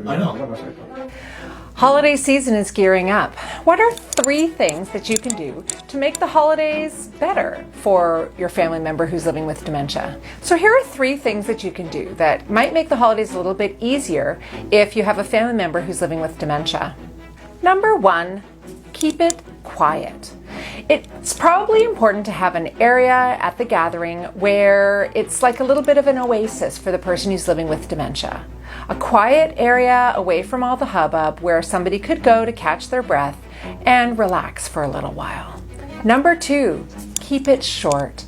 I know. Holiday season is gearing up. What are 3 things that you can do to make the holidays better for your family member who's living with dementia? So here are 3 things that you can do that might make the holidays a little bit easier if you have a family member who's living with dementia. Number 1, keep it quiet. It's probably important to have an area at the gathering where it's like a little bit of an oasis for the person who's living with dementia. A quiet area away from all the hubbub where somebody could go to catch their breath and relax for a little while. Number 2, keep it short.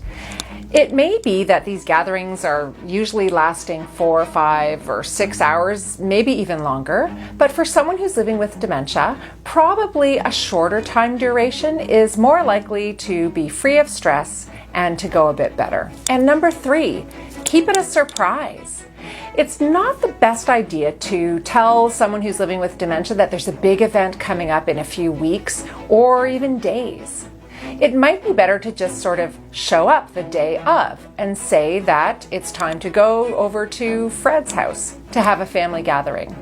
It may be that these gatherings are usually lasting 4, 5, or 6 hours, maybe even longer, but for someone who's living with dementia, probably a shorter time duration is more likely to be free of stress and to go a bit better. And number 3, keep it a surprise. It's not the best idea to tell someone who's living with dementia that there's a big event coming up in a few weeks or even days. It might be better to just sort of show up the day of and say that it's time to go over to Fred's house to have a family gathering.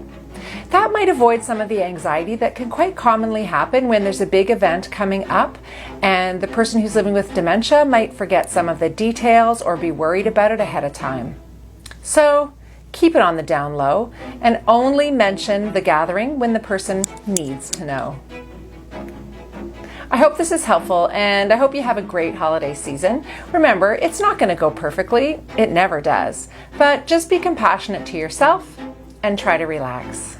That might avoid some of the anxiety that can quite commonly happen when there's a big event coming up and the person who's living with dementia might forget some of the details or be worried about it ahead of time. So keep it on the down low and only mention the gathering when the person needs to know. I hope this is helpful and I hope you have a great holiday season. Remember, it's not going to go perfectly. It never does. But just be compassionate to yourself and try to relax.